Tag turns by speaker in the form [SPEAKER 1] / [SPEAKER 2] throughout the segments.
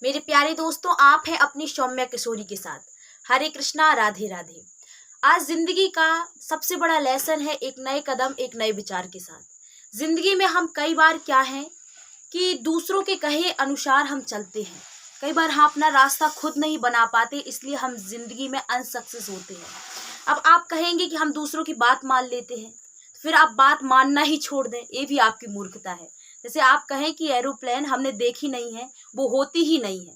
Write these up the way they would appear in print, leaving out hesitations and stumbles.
[SPEAKER 1] मेरे प्यारे दोस्तों, आप हैं अपनी सौम्या किशोरी के साथ। हरे कृष्णा, राधे राधे। आज जिंदगी का सबसे बड़ा लेसन है एक नए कदम, एक नए विचार के साथ। जिंदगी में हम कई बार क्या हैं कि दूसरों के कहे अनुसार हम चलते हैं। कई बार हम अपना रास्ता खुद नहीं बना पाते, इसलिए हम जिंदगी में अनसक्सेस होते हैं। अब आप कहेंगे कि हम दूसरों की बात मान लेते हैं, फिर आप बात मानना ही छोड़ दें, ये भी आपकी मूर्खता है। जैसे आप कहें कि एरोप्लेन हमने देखी नहीं है, वो होती ही नहीं है,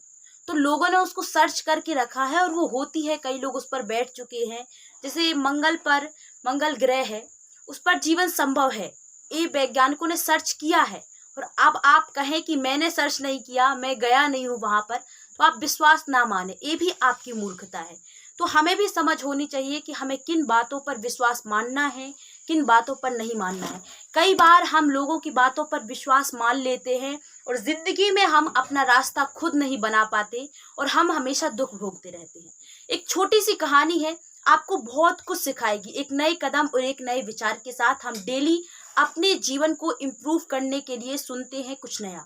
[SPEAKER 1] तो लोगों ने उसको सर्च करके रखा है और वो होती है। कई लोग उस पर बैठ चुके हैं। जैसे मंगल पर, मंगल ग्रह है, उस पर जीवन संभव है, ये वैज्ञानिकों ने सर्च किया है। और अब आप कहें कि मैंने सर्च नहीं किया, मैं गया नहीं हूं वहां पर, तो आप विश्वास ना माने, ये भी आपकी मूर्खता है। तो हमें भी समझ होनी चाहिए कि हमें किन बातों पर विश्वास मानना है, किन बातों पर नहीं मानना है। कई बार हम लोगों की बातों पर विश्वास मान लेते हैं और जिंदगी में हम अपना रास्ता खुद नहीं बना पाते और हम हमेशा दुख भोगते रहते हैं। एक छोटी सी कहानी है, आपको बहुत कुछ सिखाएगी। एक नए कदम और एक नए विचार के साथ हम डेली अपने जीवन को इम्प्रूव करने के लिए सुनते हैं कुछ नया।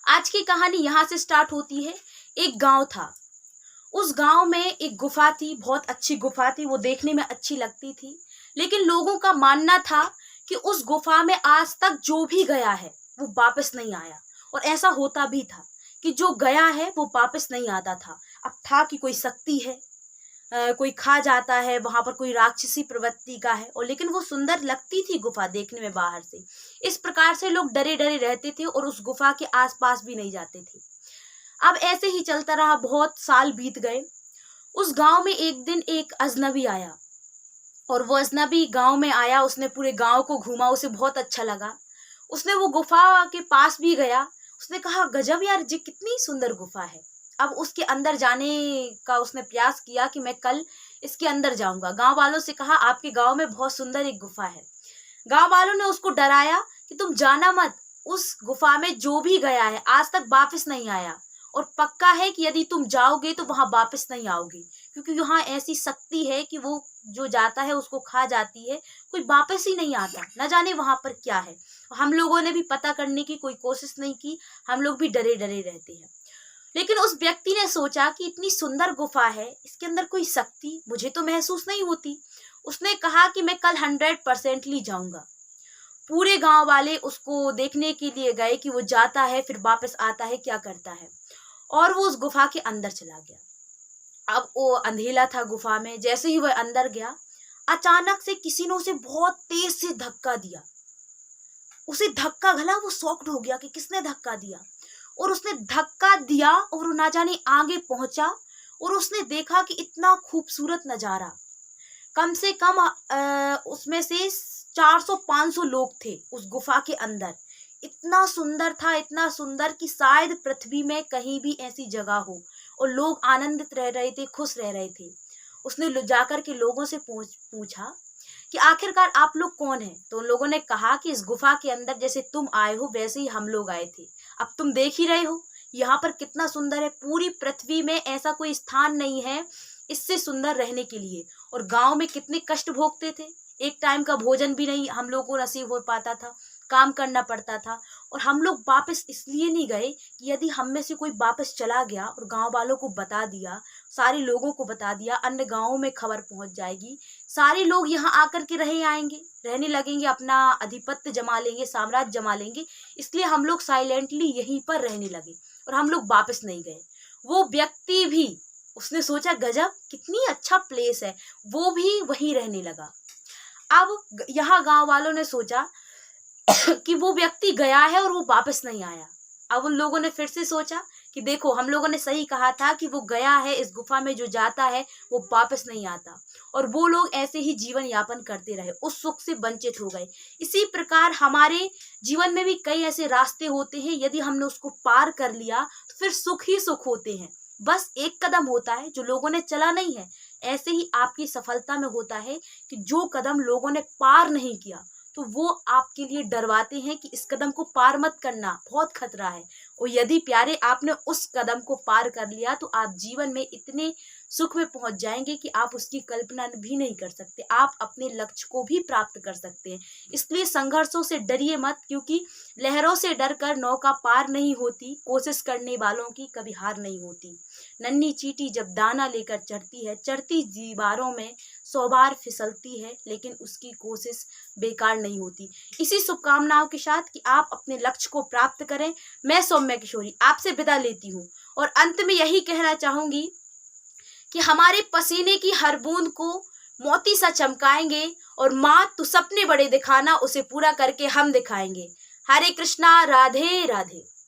[SPEAKER 1] आज की कहानी यहाँ से स्टार्ट होती है। एक गांव था, उस गांव में एक गुफा थी, बहुत अच्छी गुफा थी, वो देखने में अच्छी लगती थी। लेकिन लोगों का मानना था कि उस गुफा में आज तक जो भी गया है वो वापस नहीं आया। और ऐसा होता भी था कि जो गया है वो वापस नहीं आता था। अब था कि कोई शक्ति है, कोई खा जाता है, वहां पर कोई राक्षसी प्रवृत्ति का है। और लेकिन वो सुंदर लगती थी गुफा देखने में बाहर से। इस प्रकार से लोग डरे डरे रहते थे और उस गुफा के आसपास भी नहीं जाते थे। अब ऐसे ही चलता रहा, बहुत साल बीत गए। उस गांव में एक दिन एक अजनबी आया और वो अजनबी गांव में आया, उसने पूरे गांव को घूमा, उसे बहुत अच्छा लगा। उसने वो गुफा के पास भी गया। उसने कहा, गजब यार, जी कितनी सुंदर गुफा है। अब उसके अंदर जाने का उसने प्रयास किया कि मैं कल इसके अंदर जाऊंगा। गांव वालों से कहा, आपके गांव में बहुत सुंदर एक गुफा है। गांव वालों ने उसको डराया कि तुम जाना मत, उस गुफा में जो भी गया है आज तक वापस नहीं आया। और पक्का है कि यदि तुम जाओगे तो वहां वापस नहीं आओगे, क्योंकि यहाँ ऐसी शक्ति है कि वो जो जाता है उसको खा जाती है, कोई वापस ही नहीं आता। न जाने वहां पर क्या है। हम लोगों ने भी पता करने की कोई कोशिश नहीं की, हम लोग भी डरे डरे रहते हैं। लेकिन उस व्यक्ति ने सोचा कि इतनी सुंदर गुफा है, इसके अंदर कोई शक्ति मुझे तो महसूस नहीं होती। उसने कहा कि मैं कल 100% जाऊंगा। पूरे गांव वाले उसको देखने के लिए गए कि वो जाता है फिर वापस आता है, क्या करता है। और वो उस गुफा के अंदर चला गया। अब वो अंधेला था गुफा में। जैसे ही वह अंदर गया, अचानक से किसी ने उसे बहुत तेज से धक्का दिया। उसे धक्का गला, वो शॉक्ड हो गया कि किसने धक्का दिया। और उसने धक्का दिया और वो ना जाने आगे पहुंचा और उसने देखा कि इतना खूबसूरत नजारा। कम से कम उसमें से 400-500 लोग थे उस गुफा के अंदर। इतना सुंदर था, इतना सुंदर कि शायद पृथ्वी में कहीं भी ऐसी जगह हो। और लोग आनंदित रह रहे थे, खुश रह रहे थे। उसने जाकर के लोगों से पूछा कि आखिरकार आप लोग कौन हैं। तो उन लोगों ने कहा कि इस गुफा के अंदर जैसे तुम आए हो वैसे ही हम लोग आए थे। अब तुम देख ही रहे हो यहाँ पर कितना सुंदर है, पूरी पृथ्वी में ऐसा कोई स्थान नहीं है इससे सुंदर रहने के लिए। और गांव में कितने कष्ट भोगते थे, एक टाइम का भोजन भी नहीं हम लोग को नसीब हो पाता था, काम करना पड़ता था। और हम लोग वापस इसलिए नहीं गए कि यदि हम में से कोई वापस चला गया और गांव वालों को बता दिया, सारे लोगों को बता दिया, अन्य गांवों में खबर पहुंच जाएगी, सारे लोग यहाँ आकर के रहने लगेंगे, अपना आधिपत्य जमा लेंगे, साम्राज्य जमा लेंगे। इसलिए हम लोग साइलेंटली यहीं पर रहने लगे और हम लोग वापस नहीं गए। वो व्यक्ति भी, उसने सोचा गजब कितनी अच्छा प्लेस है, वो भी वहीं रहने लगा। अब यहाँ गांव वालों ने सोचा कि वो व्यक्ति गया है और वो वापस नहीं आया। अब उन लोगों ने फिर से सोचा कि देखो, हम लोगों ने सही कहा था कि वो गया है, इस गुफा में जो जाता है वो वापस नहीं आता। और वो लोग ऐसे ही जीवन यापन करते रहे, उस सुख से वंचित हो गए। इसी प्रकार हमारे जीवन में भी कई ऐसे रास्ते होते हैं, यदि हमने उसको पार कर लिया तो फिर सुख ही सुख होते हैं। बस एक कदम होता है जो लोगों ने चला नहीं है। ऐसे ही आपकी सफलता में होता है कि जो कदम लोगों ने पार नहीं किया तो वो आपके लिए डरवाते हैं कि इस कदम को पार मत करना, बहुत खतरा है। और यदि प्यारे आपने उस कदम को पार कर लिया तो आप जीवन में इतने सुख में पहुंच जाएंगे कि आप उसकी कल्पना भी नहीं कर सकते। आप अपने लक्ष्य को भी प्राप्त कर सकते हैं। इसलिए संघर्षों से डरिए मत, क्योंकि लहरों से डरकर नौका पार नहीं होती, कोशिश करने वालों की कभी हार नहीं होती। नन्ही चींटी जब दाना लेकर चढ़ती है, चढ़ती दीवारों में 100 बार फिसलती है, लेकिन उसकी कोशिश बेकार नहीं होती। इसी शुभकामनाओं के साथ कि आप अपने लक्ष्य को प्राप्त करें, मैं सौम्या किशोरी आपसे विदा लेती हूँ और अंत में यही कहना चाहूंगी कि हमारे पसीने की हर बूंद को मोती सा चमकाएंगे और माँ तू सपने बड़े दिखाना, उसे पूरा करके हम दिखाएंगे। हरे कृष्णा, राधे राधे।